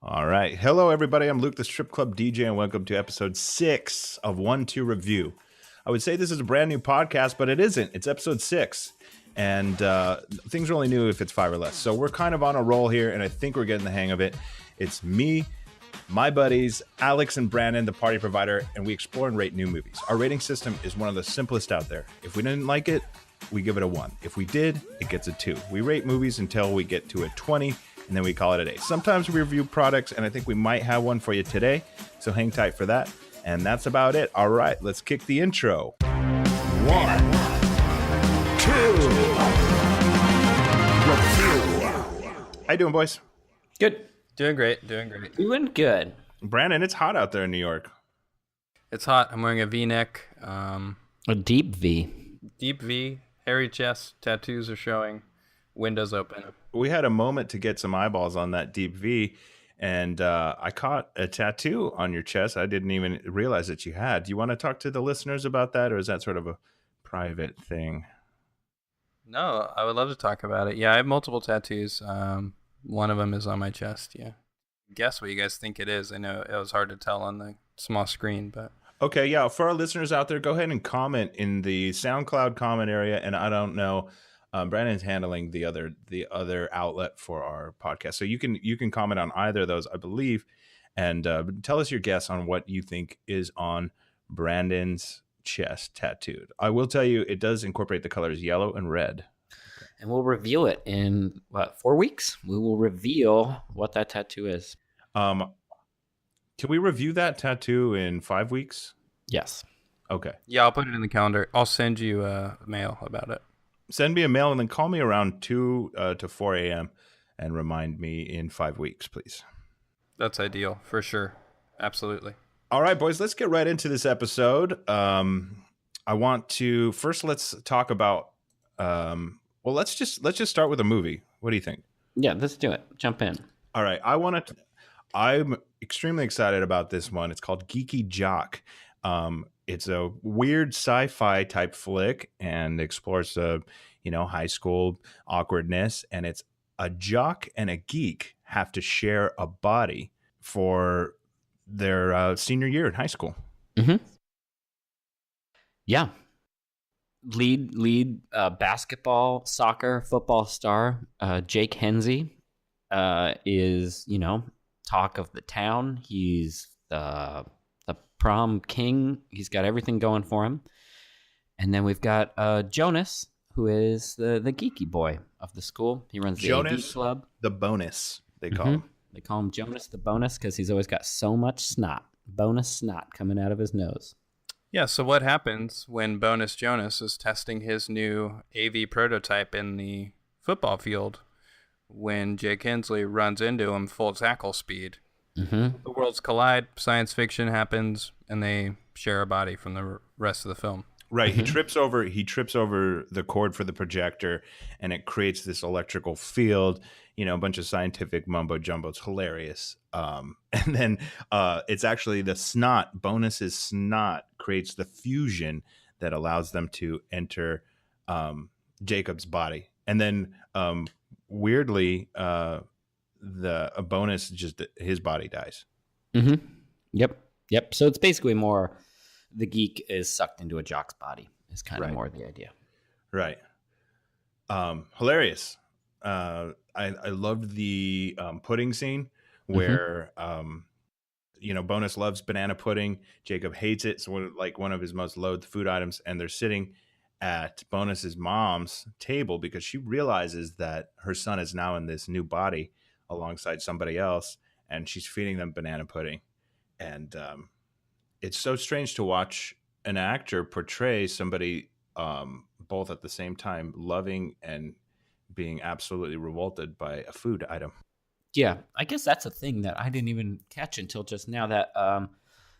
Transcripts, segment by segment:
All right. Hello, everybody. I'm Luke, the Strip Club DJ, and welcome to episode 6 of one+two+review. I would say this is a brand new podcast, but it isn't. It's episode 6, and things are only new if it's 5 or less. So we're kind of on a roll here, and I think we're getting the hang of it. It's me, my buddies, Alex and Brandon, the party provider, and we explore and rate new movies. Our rating system is one of the simplest out there. If we didn't like it, we give it a 1. If we did, it gets a 2. We rate movies until we get to a 20, and then we call it a day. Sometimes we review products, and I think we might have one for you today, so hang tight for that. And that's about it. All right, let's kick the intro. 1, 2. How you doing, boys? Good. Doing great. Doing good. Brandon, it's hot out there in New York. It's hot. I'm wearing a V-neck. A deep V. Deep V, hairy chest, tattoos are showing, windows open. We had a moment to get some eyeballs on that deep V, and I caught a tattoo on your chest I didn't even realize that you had. Do you want to talk to the listeners about that, or is that sort of a private thing? No, I would love to talk about it. Yeah, I have multiple tattoos. One of them is on my chest, yeah. Guess what you guys think it is. I know it was hard to tell on the small screen, but... Okay, yeah, for our listeners out there, go ahead and comment in the SoundCloud comment area, and I don't know... Brandon's handling the other outlet for our podcast, so you can comment on either of those, I believe, and tell us your guess on what you think is on Brandon's chest tattooed. I will tell you, it does incorporate the colors yellow and red, and we'll reveal it in 4 weeks. We will reveal what that tattoo is. Can we review that tattoo in 5 weeks? Yes. Okay. Yeah, I'll put it in the calendar. I'll send you a mail about it. Send me a mail and then call me around 2 to 4 a.m. and remind me in 5 weeks, please. That's ideal, for sure. Absolutely. All right, boys, let's get right into this episode. I want to first let's talk about. Let's just start with a movie. What do you think? Yeah, let's do it. Jump in. All right, I'm extremely excited about this one. It's called Geeky Jock. It's a weird sci-fi type flick and explores high school awkwardness, and it's a jock and a geek have to share a body for their senior year in high school. Mm-hmm. Yeah. Lead basketball, soccer, football star Jake Hensley is, talk of the town. He's the prom king. He's got everything going for him. And then we've got Jonas, who is the geeky boy of the school. He runs the Jonas, AV club. The bonus, they call him. They call him Jonas the bonus because he's always got so much bonus snot coming out of his nose. Yeah, so what happens when Bonus Jonas is testing his new AV prototype in the football field when Jake Hensley runs into him full tackle speed? Mm-hmm. The worlds collide, science fiction happens, and they share a body from the rest of the film. Right. Mm-hmm. He trips over the cord for the projector, and it creates this electrical field, a bunch of scientific mumbo jumbo. It's hilarious. And then it's actually the snot, Bonus's snot creates the fusion that allows them to enter Jacob's body. And then weirdly, the bonus, just his body dies. Mm-hmm. Yep. So it's basically more the geek is sucked into a jock's body is kind of more the idea. Right. Hilarious. I loved the pudding scene where Bonus loves banana pudding. Jacob hates it. So one of his most loathed food items, and they're sitting at Bonus's mom's table because she realizes that her son is now in this new body alongside somebody else, and she's feeding them banana pudding. And it's so strange to watch an actor portray somebody both at the same time loving and being absolutely revolted by a food item. Yeah, I guess that's a thing that I didn't even catch until just now, that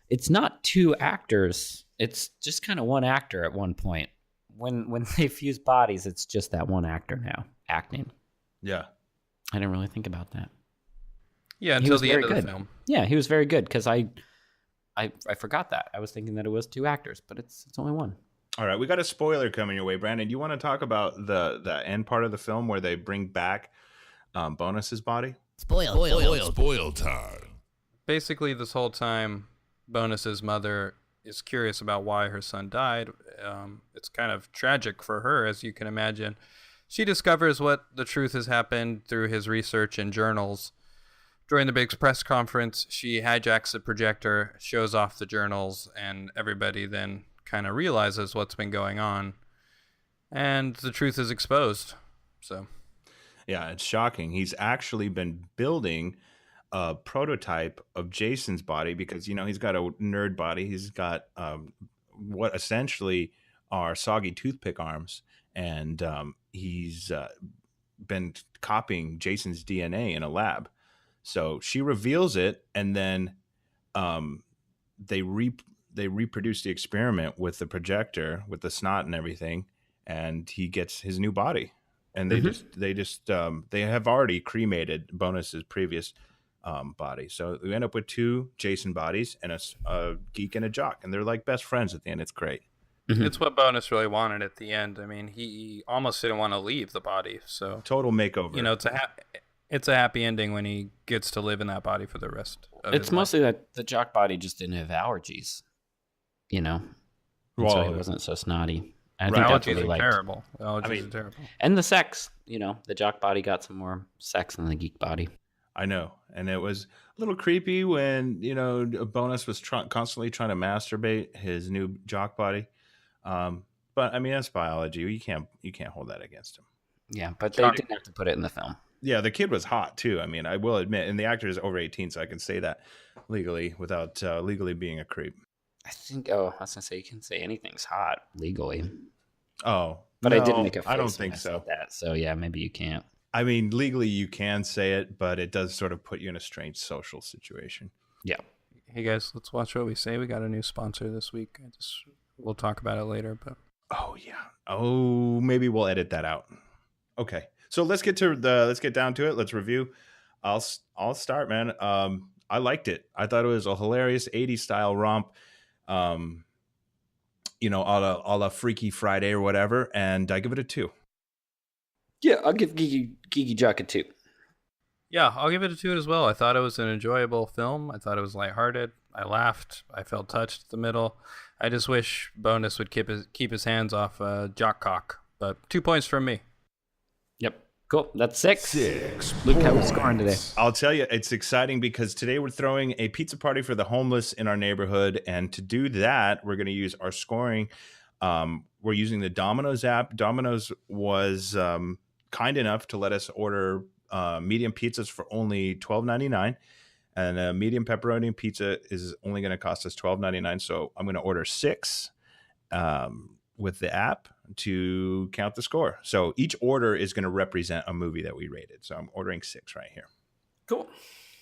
it's not two actors. It's just kind of one actor at one point. When they fuse bodies, it's just that one actor now acting. Yeah. I didn't really think about that. Yeah, until the end of the film. Yeah, he was very good because I forgot that. I was thinking that it was two actors, but it's only one. All right, we got a spoiler coming your way, Brandon. You want to talk about the end part of the film where they bring back Bonus's body? Spoil time. Basically, this whole time, Bonus's mother is curious about why her son died. It's kind of tragic for her, as you can imagine. She discovers what the truth has happened through his research and journals. During the big press conference, she hijacks the projector, shows off the journals, and everybody then kind of realizes what's been going on. And the truth is exposed. So, yeah, it's shocking. He's actually been building a prototype of Jason's body because, he's got a nerd body. He's got what essentially are soggy toothpick arms. And he's been copying Jason's DNA in a lab. So she reveals it, and then they reproduce the experiment with the projector, with the snot and everything, and he gets his new body. And they have already cremated Bonus's previous body. So we end up with 2 Jason bodies and a geek and a jock, and they're like best friends at the end. It's great. It's what Bonus really wanted at the end. I mean, he almost didn't want to leave the body. So total makeover. It's a happy ending when he gets to live in that body for the rest of his It's life. mostly that the jock body just didn't have allergies, so he wasn't so snotty. I think that's Allergies really are terrible. Allergies are terrible. And the sex, the jock body got some more sex than the geek body. I know. And it was a little creepy when, Bonus was constantly trying to masturbate his new jock body. But I mean, that's biology. You can't hold that against him. Yeah, but they didn't have to put it in the film. Yeah, the kid was hot too. I mean, I will admit, and the actor is over 18, so I can say that legally without legally being a creep. I think. Oh, I was gonna say you can say anything's hot legally. Oh, but no, I didn't make a face I don't when think I so. said that, so yeah, maybe you can't. I mean, legally you can say it, but it does sort of put you in a strange social situation. Yeah. Hey guys, let's watch what we say. We got a new sponsor this week. We'll talk about it later, but oh yeah. Oh, maybe we'll edit that out. Okay. So let's get down to it. Let's review. I'll start, man. I liked it. I thought it was a hilarious 80s style romp. A la Freaky Friday or whatever, and I give it a 2. Yeah, I'll give Geeky Jock a 2. yeah, I'll give it a 2 as well. I thought it was an enjoyable film. I thought it was lighthearted. I laughed. I felt touched at the middle. I just wish Bonus would keep his hands off Jock Cock. But 2 points from me. Yep. Cool. That's 6. Luke, how we scoring today? I'll tell you, it's exciting because today we're throwing a pizza party for the homeless in our neighborhood. And to do that, we're going to use our scoring. We're using the Domino's app. Domino's was kind enough to let us order medium pizzas for only $12.99. And a medium pepperoni pizza is only going to cost us $12.99. So I'm going to order 6 with the app to count the score. So each order is going to represent a movie that we rated. So I'm ordering 6 right here. Cool.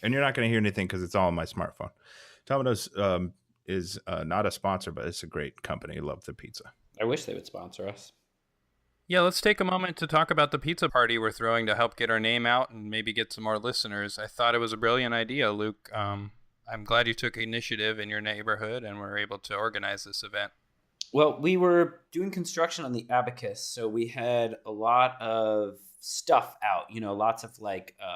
And you're not going to hear anything because it's all on my smartphone. Domino's is not a sponsor, but it's a great company. Love the pizza. I wish they would sponsor us. Yeah, let's take a moment to talk about the pizza party we're throwing to help get our name out and maybe get some more listeners. I thought it was a brilliant idea, Luke. I'm glad you took initiative in your neighborhood and were able to organize this event. Well, we were doing construction on the Abacus, so we had a lot of stuff out, lots of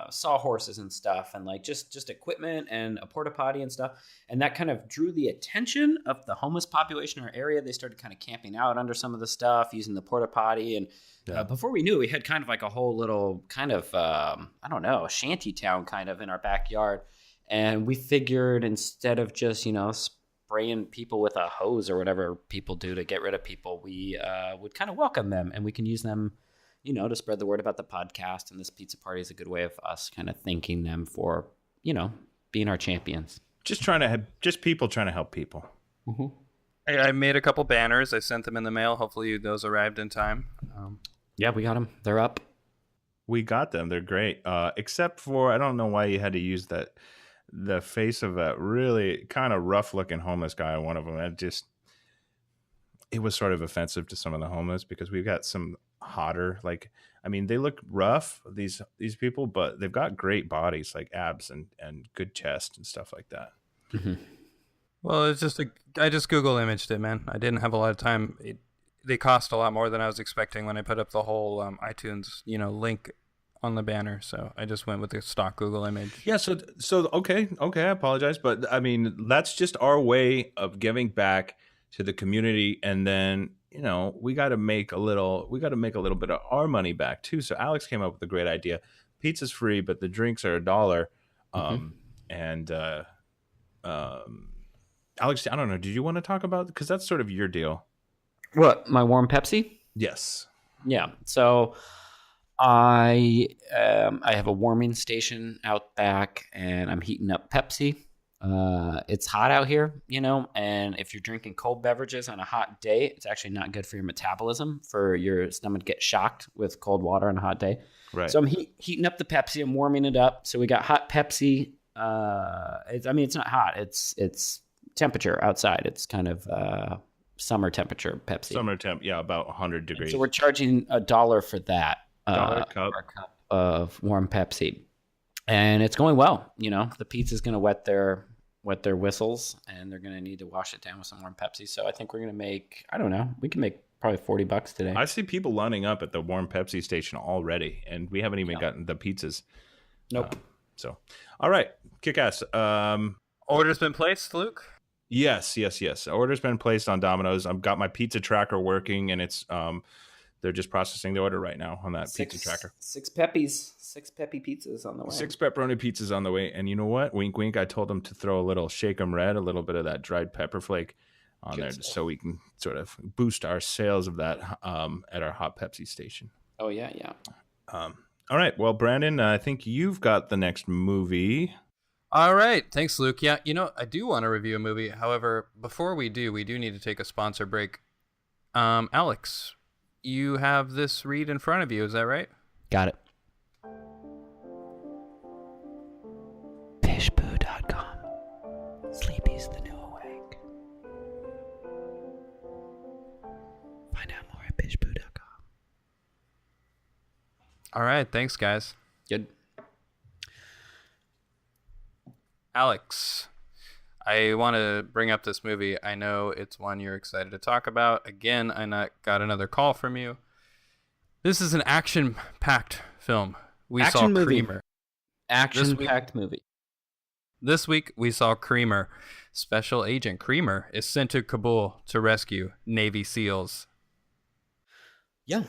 sawhorses and stuff, and just equipment and a porta potty and stuff. And that kind of drew the attention of the homeless population in our area. They started kind of camping out under some of the stuff, using the porta potty. And before we knew it, we had kind of like a whole little kind of, shanty town kind of in our backyard. And we figured instead of just, spraying people with a hose or whatever people do to get rid of people, we would kind of welcome them, and we can use them, to spread the word about the podcast. And this pizza party is a good way of us kind of thanking them for, being our champions. Just people trying to help people. Mm-hmm. I made a couple banners. I sent them in the mail. Hopefully those arrived in time. Yeah, we got them. They're up. We got them. They're great. Except for, I don't know why you had to use the face of a really kind of rough looking homeless guy on one of them. It was sort of offensive to some of the homeless because we've got some hotter, they look rough, these people, but they've got great bodies, like abs and good chest and stuff like that. Mm-hmm. Well, I just Google imaged it, man. I didn't have a lot of time. They cost a lot more than I was expecting when I put up the whole iTunes, link on the banner, so I just went with the stock Google image. Yeah, so okay, I apologize, but I mean that's just our way of giving back to the community, and then we got to make a little bit of our money back too. So Alex came up with a great idea. Pizza's free, but the drinks are $1. And Alex, I don't know. Did you want to talk about, because that's sort of your deal? What, my warm Pepsi? Yes. Yeah. So I have a warming station out back, and I'm heating up Pepsi. It's hot out here, and if you're drinking cold beverages on a hot day, it's actually not good for your metabolism, for your stomach to get shocked with cold water on a hot day. Right. So I'm heating up the Pepsi. I'm warming it up. So we got hot Pepsi. It's not hot. It's temperature outside. It's kind of summer temperature Pepsi. Summer temp, yeah, about 100 degrees. And so we're charging $1 for that. $1 cup. For a cup of warm Pepsi, and it's going well. The pizza's going to wet their whistles, and they're going to need to wash it down with some warm Pepsi. So I think we're going to make, I don't know, we can make probably $40 today. I see people lining up at the warm Pepsi station already, and we haven't even gotten the pizzas. Nope. So, all right, kick ass. Order's been placed, Luke? Yes. Order's been placed on Domino's. I've got my pizza tracker working, and it's they're just processing the order right now on that pizza tracker. 6 Peppy pizzas on the way. 6 pepperoni pizzas on the way. And you know what? Wink, wink. I told them to throw a little shake 'em red, a little bit of that dried pepper flake on there, so we can sort of boost our sales of that at our hot Pepsi station. Oh, yeah. All right. Well, Brandon, I think you've got the next movie. All right. Thanks, Luke. Yeah, I do want to review a movie. However, before we do need to take a sponsor break. Alex, you have this read in front of you. Is that right? Got it. Fishpoo.com. Sleepy's the new awake. Find out more at fishpoo.com. All right. Thanks, guys. Good. Alex, I want to bring up this movie. I know it's one you're excited to talk about. Again, I got another call from you. This is an action-packed film. We saw Creamer. Action-packed movie. This week, we saw Creamer. Special Agent Creamer is sent to Kabul to rescue Navy SEALs. Yeah,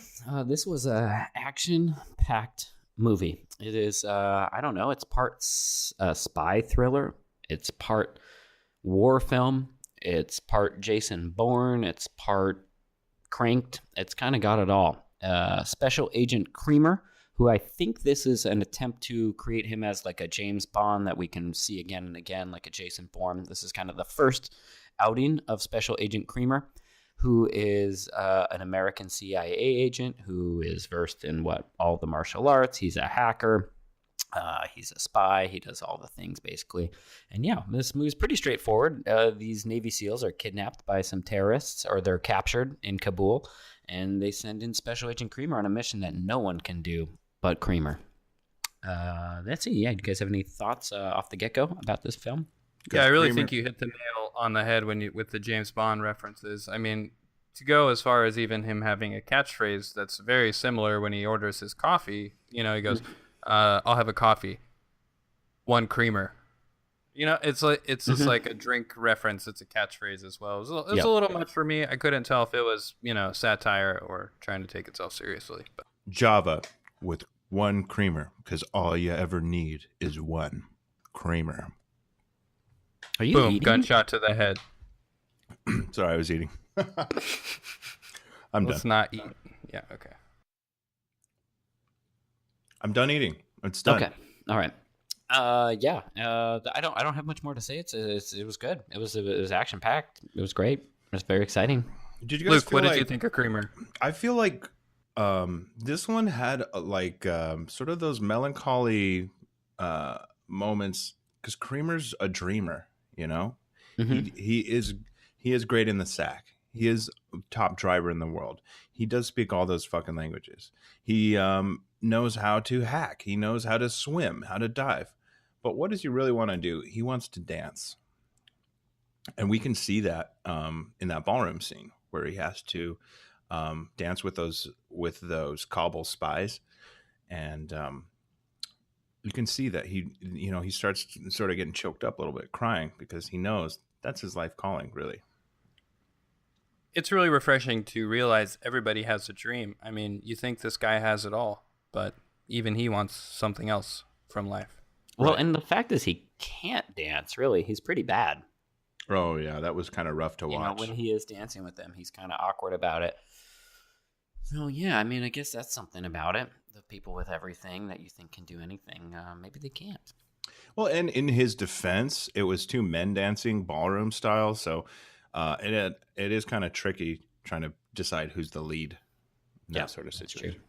this was a action-packed movie. It is, I don't know, it's part spy thriller. It's part war film. It's part Jason Bourne. It's part Cranked. It's kind of got it all. Special Agent Creamer, who I think this is an attempt to create him as like a James Bond that we can see again and again, like a Jason Bourne. This is kind of the first outing of Special Agent Creamer, who is an American CIA agent who is versed in all the martial arts. He's a hacker. He's a spy. He does all the things, basically. And yeah, this movie is pretty straightforward. These Navy SEALs are kidnapped by some terrorists, or they're captured in Kabul, and they send in Special Agent Creamer on a mission that no one can do but Creamer. That's it. Yeah, do you guys have any thoughts off the get-go about this film? Yeah, I really think you hit the nail on the head with the James Bond references. I mean, to go as far as even him having a catchphrase that's very similar when he orders his coffee, he goes, I'll have a coffee, 1 creamer. It's just like a drink reference. It's a catchphrase as well. It was a little much for me. I couldn't tell if it was, satire or trying to take itself seriously. But Java with 1 creamer, because all you ever need is 1 creamer. Are you boom, eating? Gunshot to the head. Sorry, I was eating. Let's not eat. Yeah, okay. I'm done eating. It's done. Okay. All right. I don't have much more to say. It was good. It was action packed. It was great. It was very exciting. Did you guys Luke, what did you think of Creamer? I feel like this one had sort of those melancholy moments, because Creamer's a dreamer, Mm-hmm. He is great in the sack. He is top driver in the world. He does speak all those fucking languages. He knows how to hack. He knows how to swim, how to dive. But what does he really want to do? He wants to dance. And we can see that in that ballroom scene where he has to dance with those Kabul spies. and you can see that he starts sort of getting choked up a little bit, crying, because he knows that's his life calling, really. It's really refreshing to realize everybody has a dream. I mean, you think this guy has it all, but even he wants something else from life. Well, Right. and the fact is he can't dance, really. He's pretty bad. Oh yeah, that was kind of rough to watch. When he is dancing with them, he's kind of awkward about it. So, yeah, I mean, I guess that's something about it. The people with everything that you think can do anything, maybe they can't. Well, and in his defense, it was two men dancing ballroom style, so it is kind of tricky trying to decide who's the lead in that sort of situation.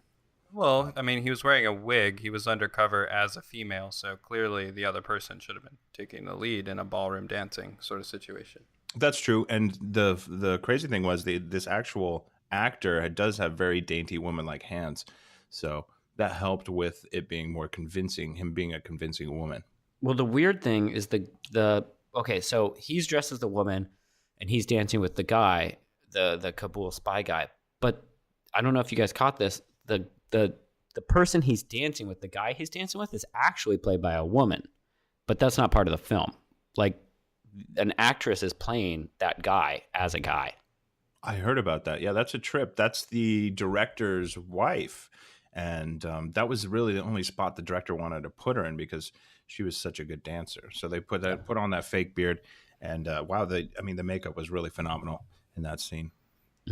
Well, I mean, he was wearing a wig. He was undercover as a female, so clearly the other person should have been taking the lead in a ballroom dancing sort of situation. That's true, and the crazy thing was this actual actor does have very dainty woman-like hands, so that helped with it being more convincing, him being a convincing woman. Well, the weird thing is okay, so he's dressed as the woman, and he's dancing with the guy, the Kabul spy guy. But I don't know if you guys caught this. The person he's dancing with, the guy he's dancing with, is actually played by a woman, but that's not part of the film. Like, an actress is playing that guy as a guy. I heard about that. Yeah, that's a trip. That's the director's wife. And that was really the only spot the director wanted to put her in because she was such a good dancer. So they put on that fake beard. And wow, the makeup was really phenomenal in that scene.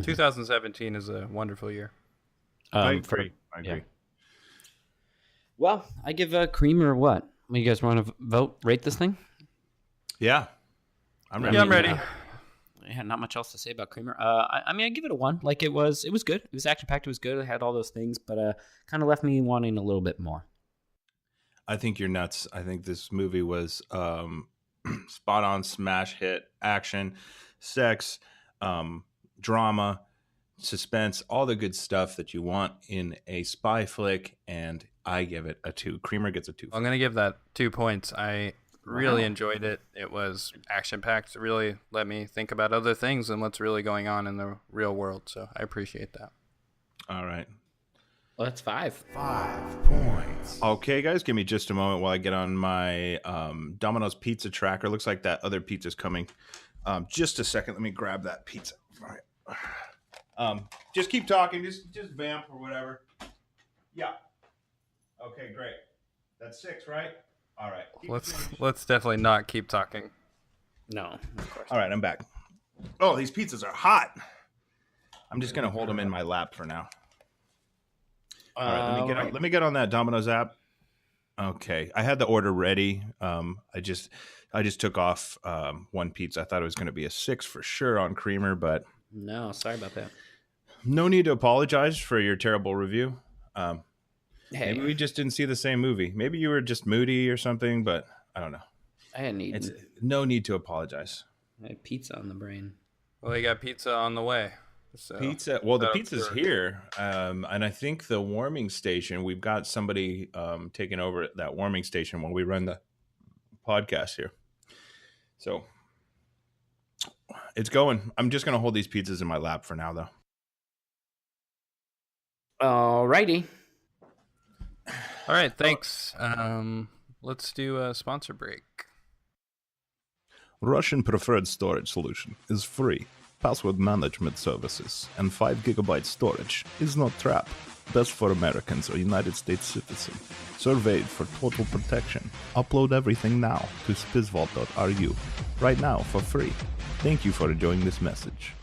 2017 is a wonderful year. I agree. Yeah. Well, I give a creamer what? You guys want to vote, rate this thing? Yeah. I'm ready. Yeah, I'm ready. I had not much else to say about Creamer. I give it a 1. Like, it was good. It was action packed. It was good. It had all those things, but kind of left me wanting a little bit more. I think you're nuts. I think this movie was spot on, smash hit, action, sex, drama, suspense, all the good stuff that you want in a spy flick. And I give it a 2. Creamer gets a 2. I'm gonna give that 2 points. I really enjoyed it. It was action-packed. It really let me think about other things and what's really going on in the real world. So I appreciate that. All right. Well, that's 5. 5 points. Okay, guys, give me just a moment while I get on my Domino's pizza tracker. Looks like that other pizza's coming. Just a second. Let me grab that pizza. All right. Just keep talking. Just vamp or whatever. Yeah. Okay, great. That's 6, right? All right. Let's definitely not keep talking. No, of course. All right, I'm back. Oh, these pizzas are hot. I'm just gonna hold them in my lap for now. All right, let me get on that Domino's app. Okay, I had the order ready. I just took off one pizza. I thought it was going to be a 6 for sure on Creamer, but No, sorry about that. no need to apologize for your terrible review. Hey, Maybe we just didn't see the same movie. Maybe you were just moody or something, but I don't know. I hadn't eaten. It's no need to apologize. I had pizza on the brain. Well, you got pizza on the way. So Pizza. Well, the that'll pizza's work. here, and I think the warming station. We've got somebody taking over that warming station while we run the podcast here. So it's going. I'm just gonna hold these pizzas in my lap for now, though. Alrighty. All right, thanks. Let's do a sponsor break. Russian Preferred Storage Solution is free. Password management services and 5 GB storage is not trap. Best for Americans or United States citizens. Surveyed for total protection. Upload everything now to spizvault.ru. Right now for free. Thank you for enjoying this message.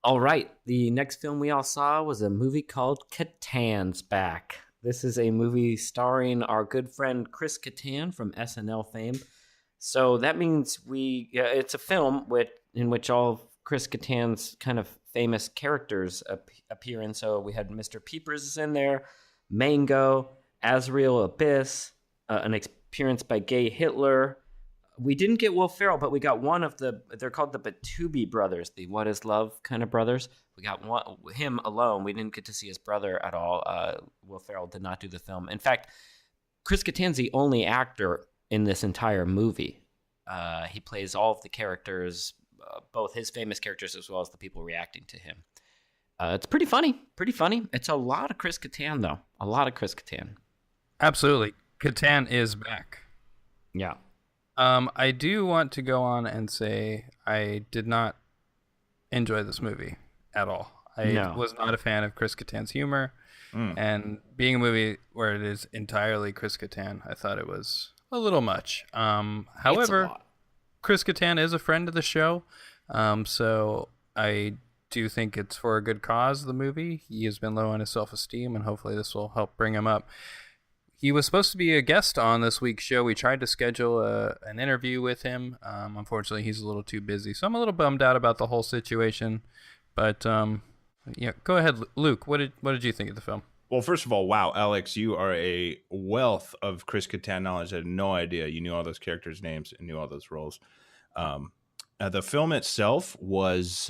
All right. The next film we all saw was a movie called Kattan's Back. This is a movie starring our good friend Chris Kattan from SNL fame. So that means it's a film in which all of Chris Kattan's kind of famous characters appear in. So we had Mr. Peepers is in there, Mango, Azrael Abyss, an appearance by Gay Hitler. We didn't get Will Ferrell, but we got one of they're called the Batubi brothers, the What Is Love kind of brothers. We got him alone. We didn't get to see his brother at all. Will Ferrell did not do the film. In fact, Chris Kattan's the only actor in this entire movie. He plays all of the characters, both his famous characters as well as the people reacting to him. It's pretty funny. Pretty funny. It's a lot of Chris Kattan, though. A lot of Chris Kattan. Absolutely. Kattan is back. Yeah. I do want to go on and say I did not enjoy this movie at all. I was not a fan of Chris Kattan's humor. And being a movie where it is entirely Chris Kattan, I thought it was a little much. However, Chris Kattan is a friend of the show. So I do think it's for a good cause, the movie. He has been low on his self-esteem, and hopefully this will help bring him up. He was supposed to be a guest on this week's show. We tried to schedule an interview with him. Unfortunately, he's a little too busy. So I'm a little bummed out about the whole situation. But yeah, go ahead, Luke. What did you think of the film? Well, first of all, wow, Alex, you are a wealth of Chris Kattan knowledge. I had no idea you knew all those characters' names and knew all those roles. The film itself was,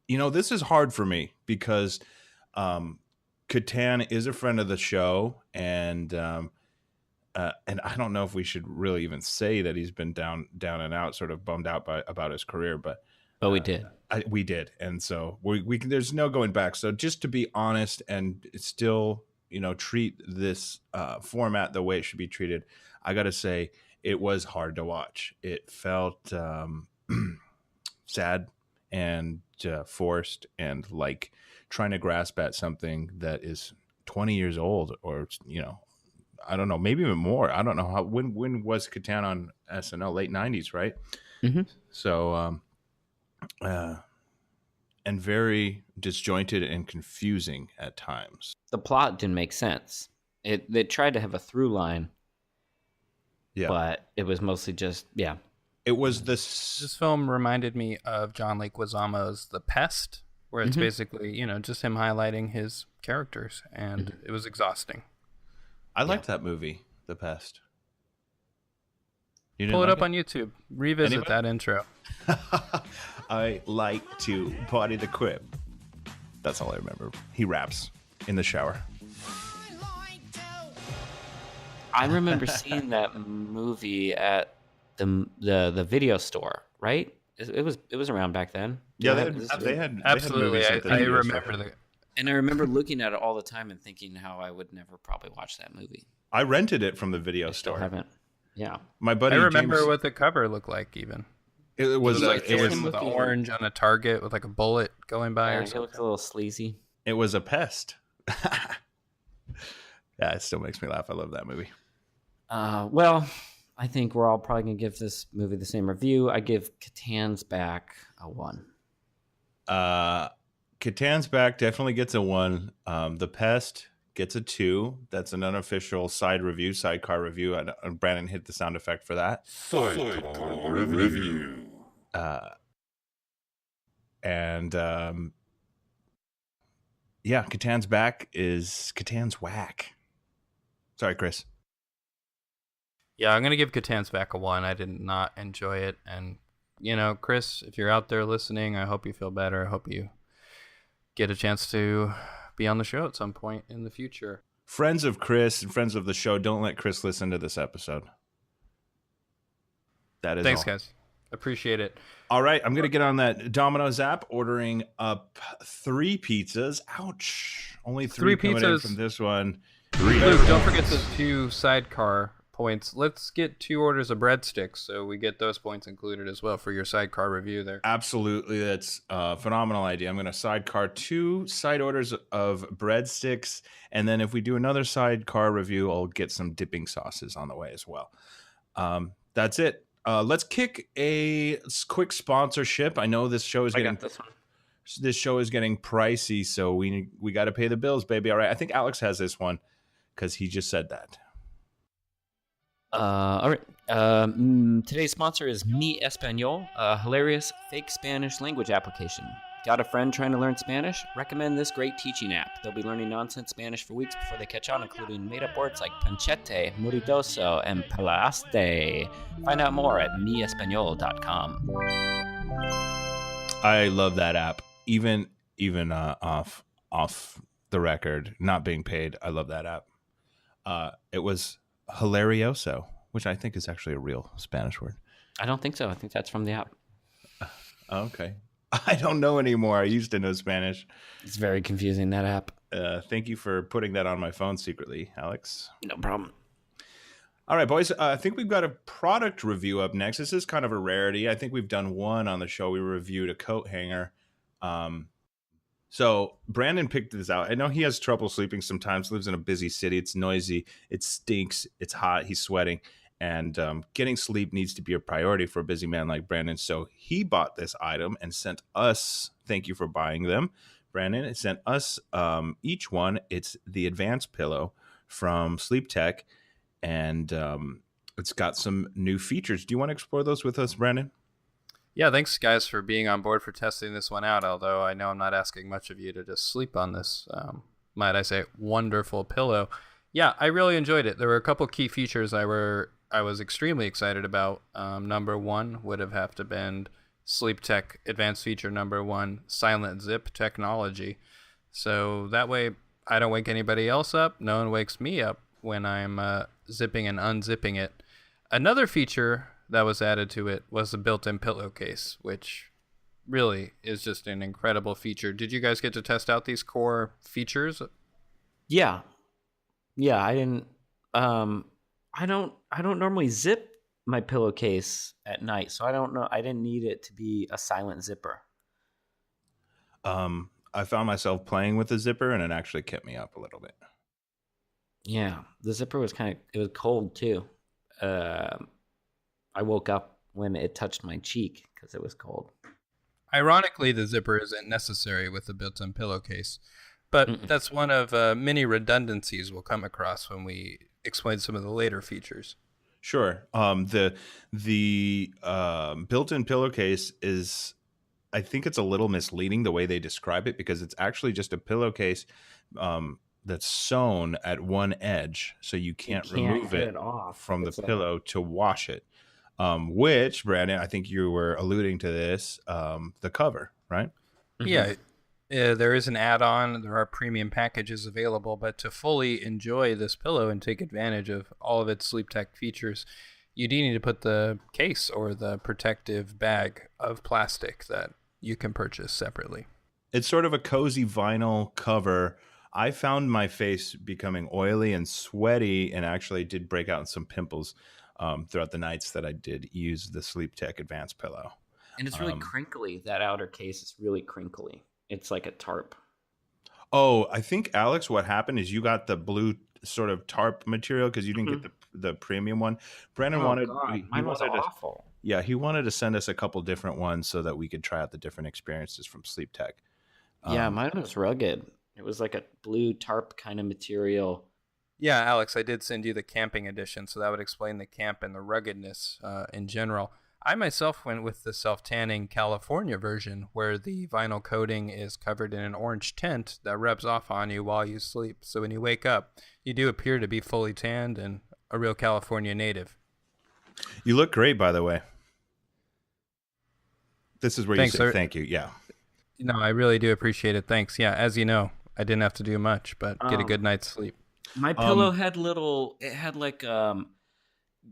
this is hard for me because Kattan is a friend of the show, and I don't know if we should really even say that he's been down and out, sort of bummed out about his career, but we did. We did, and so we can, there's no going back. So just to be honest and still, treat this format the way it should be treated, I got to say it was hard to watch. It felt sad and forced, and like trying to grasp at something that is 20 years old, or I don't know, maybe even more. I don't know how. When was Kattan on SNL? Late 90s, right? Mm-hmm. So. And very disjointed and confusing at times. The plot didn't make sense. They tried to have a through line, but it was mostly just It was this film reminded me of John Leguizamo's The Pest, where it's basically just him highlighting his characters, and it was exhausting. I liked that movie, The Pest. Pull it up on YouTube. Revisit that intro. I like to party the crib. That's all I remember. He raps in the shower. I remember seeing that movie at the video store, right? It was around back then. Yeah, they had absolutely. I remember that. And I remember looking at it all the time and thinking how I would never probably watch that movie. I rented it from the video store. Still haven't. Yeah, my buddy. I remember James, what the cover looked like. Even it was with the orange on a target with like a bullet going by, or it something. looked a little sleazy. It was a pest. Yeah, it still makes me laugh. I love that movie. Well, I think we're all probably gonna give this movie the same review. I give Kattan's Back a 1. Kattan's Back definitely gets a 1. The Pest gets a 2. That's an unofficial sidecar review. And Brandon hit the sound effect for that. Sidecar review. Kattan's Back is Kattan's whack. Sorry, Chris. Yeah, I'm going to give Kattan's Back a 1. I did not enjoy it. And, Chris, if you're out there listening, I hope you feel better. I hope you get a chance to be on the show at some point in the future. Friends of Chris and friends of the show, don't let Chris listen to this episode. That is Thanks, all. guys. Appreciate it. All right, I'm going to get on that Domino's app, ordering up 3 pizzas. Ouch. Only 3 coming in pizzas from this one. Luke, don't forget the 2 sidecar points. Let's get 2 orders of breadsticks so we get those points included as well for your sidecar review there. Absolutely. That's a phenomenal idea. I'm going to sidecar 2 side orders of breadsticks. And then if we do another sidecar review, I'll get some dipping sauces on the way as well. That's it. Let's kick a quick sponsorship. I know this show is getting pricey, so we got to pay the bills, baby. All right. I think Alex has this one because he just said that. All right. Today's sponsor is Mi Español, a hilarious fake Spanish language application. Got a friend trying to learn Spanish? Recommend this great teaching app. They'll be learning nonsense Spanish for weeks before they catch on, including made-up words like panchete, muridoso, and palaste. Find out more at miespañol.com. I love that app. Even off the record, not being paid, I love that app. It was hilarioso, which I think is actually a real Spanish word. I don't think so. I think that's from the app. Okay. I don't know anymore. I used to know Spanish. It's very confusing, that app. Thank you for putting that on my phone secretly, Alex. No problem. All right, boys. I think we've got a product review up next. This is kind of a rarity. I think we've done one on the show. We reviewed a coat hanger. So Brandon picked this out. I know he has trouble sleeping sometimes, lives in a busy city. It's noisy. It stinks. It's hot. He's sweating. And getting sleep needs to be a priority for a busy man like Brandon. So he bought this item and sent us, thank you for buying them, Brandon. It sent us each one. It's the Advanced Pillow from Sleep Tech. And it's got some new features. Do you want to explore those with us, Brandon? Yeah, thanks guys for being on board for testing this one out. Although I know I'm not asking much of you to just sleep on this, might I say, wonderful pillow. Yeah, I really enjoyed it. There were a couple key features I was extremely excited about. Number one would have to been Sleep Tech advanced feature number 1, silent zip technology. So that way I don't wake anybody else up. No one wakes me up when I'm zipping and unzipping it. Another feature that was added to it was the built-in pillowcase, which really is just an incredible feature. Did you guys get to test out these core features? Yeah, I didn't. I don't normally zip my pillowcase at night, so I don't know. I didn't need it to be a silent zipper. I found myself playing with the zipper, and it actually kept me up a little bit. Yeah, the zipper was it was cold too. I woke up when it touched my cheek because it was cold. Ironically, the zipper isn't necessary with the built-in pillowcase, but that's one of many redundancies we'll come across when we explain some of the later features. Sure. The built-in pillowcase is, I think it's a little misleading the way they describe it, because it's actually just a pillowcase that's sewn at one edge, so you can't remove it off from the pillow to wash it. Which, Brandon, I think you were alluding to this, the cover, right? Yeah. There is an add-on. There are premium packages available, but to fully enjoy this pillow and take advantage of all of its Sleep Tech features, you do need to put the case or the protective bag of plastic that you can purchase separately. It's sort of a cozy vinyl cover. I found my face becoming oily and sweaty, and actually did break out in some pimples throughout the nights that I did use the Sleep Tech Advanced Pillow. And it's really crinkly. That outer case is really crinkly. It's like a tarp. Oh, I think, Alex, what happened is you got the blue sort of tarp material because you didn't get the premium one. Brandon wanted... Mine was awful. He wanted to send us a couple different ones so that we could try out the different experiences from Sleep Tech. Yeah, mine was rugged. It was like a blue tarp kind of material. Yeah, Alex, I did send you the camping edition, so that would explain the camp and the ruggedness in general. I myself went with the self-tanning California version, where the vinyl coating is covered in an orange tint that rubs off on you while you sleep. So when you wake up, you do appear to be fully tanned and a real California native. You look great, by the way. This is where Thanks, you say sir. Thank you. Yeah. No, I really do appreciate it. Thanks. Yeah, as you know, I didn't have to do much, but get a good night's sleep. My pillow had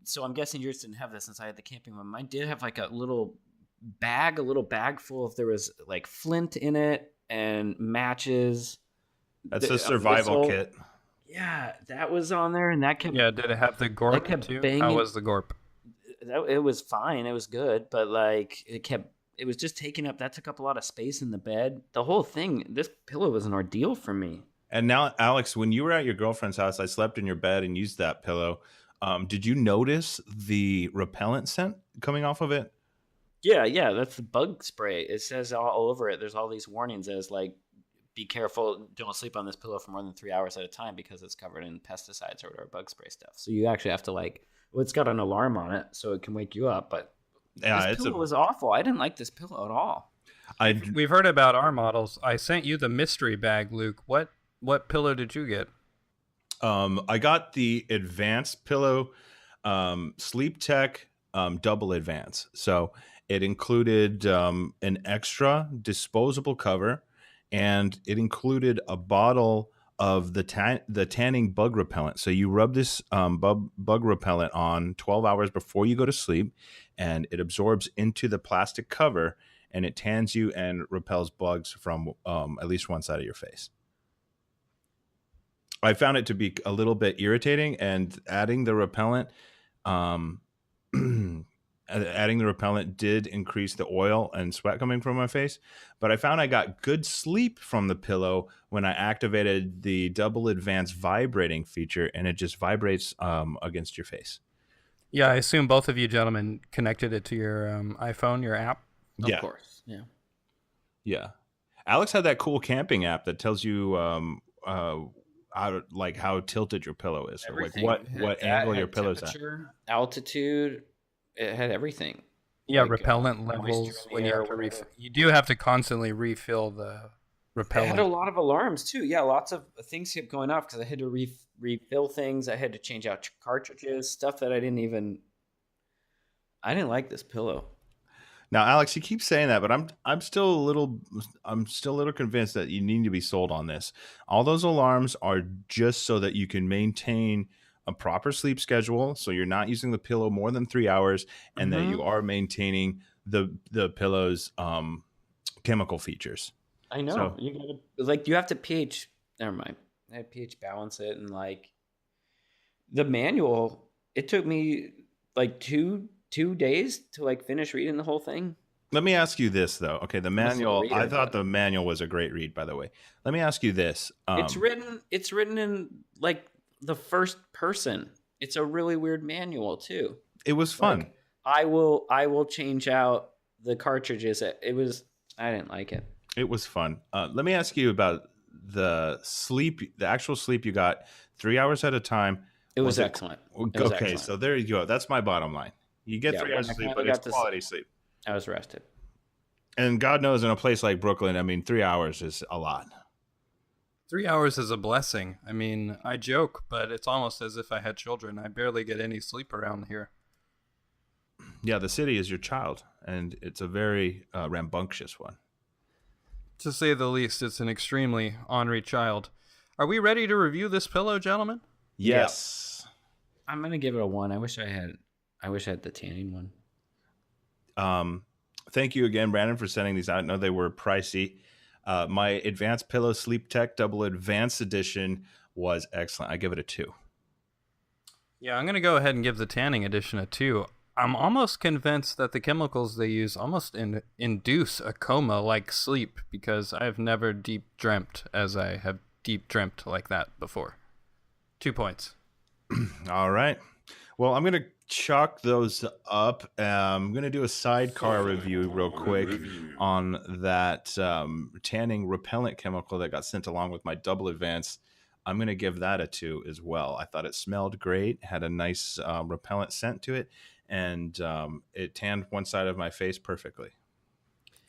so I'm guessing yours didn't have this since I had the camping one. Mine did have like a little bag full of, there was like flint in it and matches. That's a survival kit. Yeah, that was on there, and that kept... Yeah, did it have the gorp too? How was the gorp? It was fine. It was good, but like it was just that took up a lot of space in the bed. The whole thing, this pillow was an ordeal for me. And now, Alex, when you were at your girlfriend's house, I slept in your bed and used that pillow. Did you notice the repellent scent coming off of it? Yeah, that's the bug spray. It says all over it. There's all these warnings as like, be careful, don't sleep on this pillow for more than 3 hours at a time because it's covered in pesticides or whatever, bug spray stuff. So you actually have to it's got an alarm on it so it can wake you up. But this pillow was awful. I didn't like this pillow at all. We've heard about our models. I sent you the mystery bag, Luke. What pillow did you get? I got the Advanced Pillow Sleep Tech Double Advance. So it included an extra disposable cover, and it included a bottle of the tanning bug repellent. So you rub this bug repellent on 12 hours before you go to sleep, and it absorbs into the plastic cover, and it tans you and repels bugs from at least one side of your face. I found it to be a little bit irritating, and adding the repellent did increase the oil and sweat coming from my face, but I found I got good sleep from the pillow when I activated the double advanced vibrating feature, and it just vibrates against your face. Yeah, I assume both of you gentlemen connected it to your iPhone, your app. Of course. Yeah. Alex had that cool camping app that tells you how tilted your pillow is, or like what angle your pillow's at. Altitude, it had everything. Yeah, repellent levels. When you do have to constantly refill the repellent. I had a lot of alarms too. Yeah, lots of things kept going off because I had to refill things. I had to change out cartridges, stuff that I didn't like this pillow. Now, Alex, you keep saying that, but I'm still a little convinced that you need to be sold on this. All those alarms are just so that you can maintain a proper sleep schedule, so you're not using the pillow more than 3 hours, and that you are maintaining the pillow's chemical features. I know. So, you have to pH. Never mind. I had pH balance it, and like the manual, it took me like two days to like finish reading the whole thing. Let me ask you this though. Okay, the manual. I thought the manual was a great read, by the way. Let me ask you this. It's written in like the first person. It's a really weird manual too. It was fun. Like, I will change out the cartridges. I didn't like it. It was fun. Let me ask you about the sleep, the actual sleep you got 3 hours at a time. It was excellent. Okay, so there you go. That's my bottom line. You get 3 hours of sleep, but it's quality sleep. I was rested. And God knows, in a place like Brooklyn, I mean, 3 hours is a lot. 3 hours is a blessing. I mean, I joke, but it's almost as if I had children. I barely get any sleep around here. Yeah, the city is your child, and it's a very rambunctious one. To say the least, it's an extremely ornery child. Are we ready to review this pillow, gentlemen? Yes. Yep. I'm going to give it a 1. I wish I had the tanning one. Thank you again, Brandon, for sending these out. I know they were pricey. My Advanced Pillow Sleep Tech Double Advanced Edition was excellent. I give it a 2. Yeah, I'm going to go ahead and give the tanning edition a 2. I'm almost convinced that the chemicals they use almost induce a coma-like sleep, because I've never deep dreamt as I have deep dreamt like that before. 2 points. All right. Well, I'm going to chalk those up. I'm going to do a sidecar review real quick on that tanning repellent chemical that got sent along with my Double Advance. I'm going to give that a 2 as well. I thought it smelled great, had a nice repellent scent to it, and it tanned one side of my face perfectly.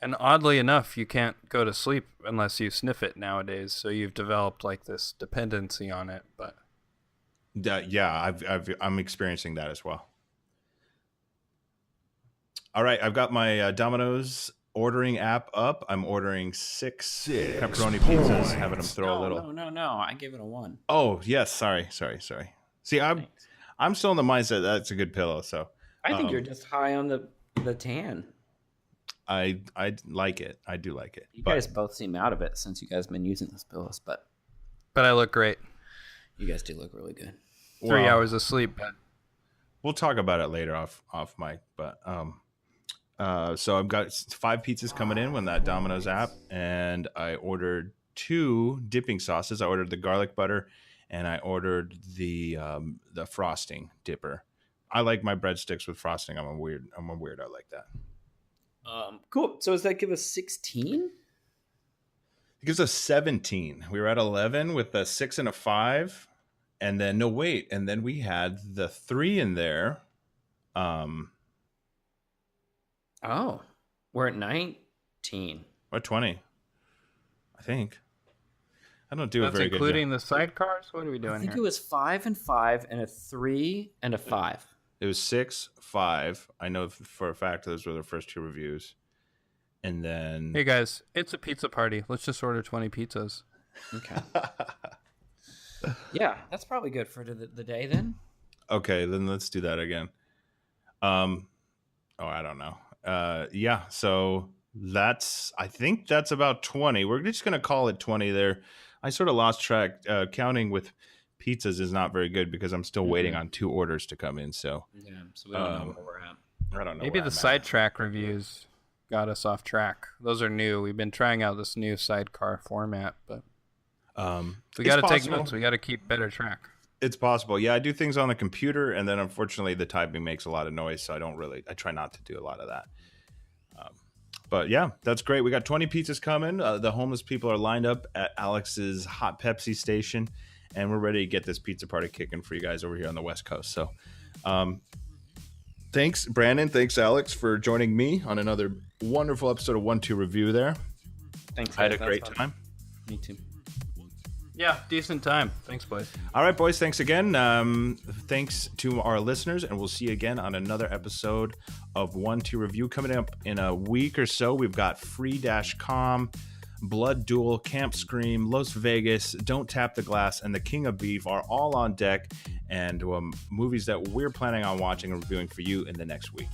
And oddly enough, you can't go to sleep unless you sniff it nowadays, so you've developed like this dependency on it. But yeah, I'm experiencing that as well. All right, I've got my Domino's ordering app up. I'm ordering six pepperoni pizzas, having them throw a little. No. I give it a 1. Oh yes, sorry. See, I'm still in the mindset that it's a good pillow. So I think you're just high on the tan. I like it. I do like it. You guys both seem out of it since you guys have been using those pillows, but I look great. You guys do look really good. 3 hours of sleep. We'll talk about it later off mic. But so I've got 5 pizzas coming in with that Domino's app, and I ordered 2 dipping sauces. I ordered the garlic butter, and I ordered the frosting dipper. I like my breadsticks with frosting. I'm a weirdo like that. Cool. So does that give us 16? It gives us 17. We were at 11 with a 6 and a 5. And then, and then we had the 3 in there. Oh, we're at 19. Or 20, I think. I don't do a very good job. That's including the sidecars? What are we doing here? I think it was 5 and 5 and a 3 and a 5. It was 6, 5. I know for a fact those were the first 2 reviews. And then... Hey, guys, it's a pizza party. Let's just order 20 pizzas. Okay. Yeah, that's probably good for the day then. Okay, then let's do that again. I don't know. Yeah, so I think that's about 20. We're just going to call it 20 there. I sort of lost track. Counting with pizzas is not very good because I'm still waiting on 2 orders to come in. So Yeah, so we don't know where we're at. I don't know. Maybe where the I'm at. sidetrack reviews got us off track. Those are new. We've been trying out this new sidecar format, but we got to take notes. We got to keep better track. It's possible. Yeah, I do things on the computer, and then unfortunately the typing makes a lot of noise, so I try not to do a lot of that. But yeah, that's great. We got 20 pizzas coming. The homeless people are lined up at Alex's Hot Pepsi station, and we're ready to get this pizza party kicking for you guys over here on the West Coast. So thanks, Brandon. Thanks, Alex, for joining me on another wonderful episode of 1-2 Review there. Thanks. I had a guys. great That was time. fun. Me too. Yeah, decent time. Thanks, boys. All right, boys. Thanks again. Thanks to our listeners, and we'll see you again on another episode of 1-2 Review coming up in a week or so. We've got Free-Com, Blood Duel, Camp Scream, Las Vegas, Don't Tap the Glass, and The King of Beef are all on deck, and movies that we're planning on watching and reviewing for you in the next week.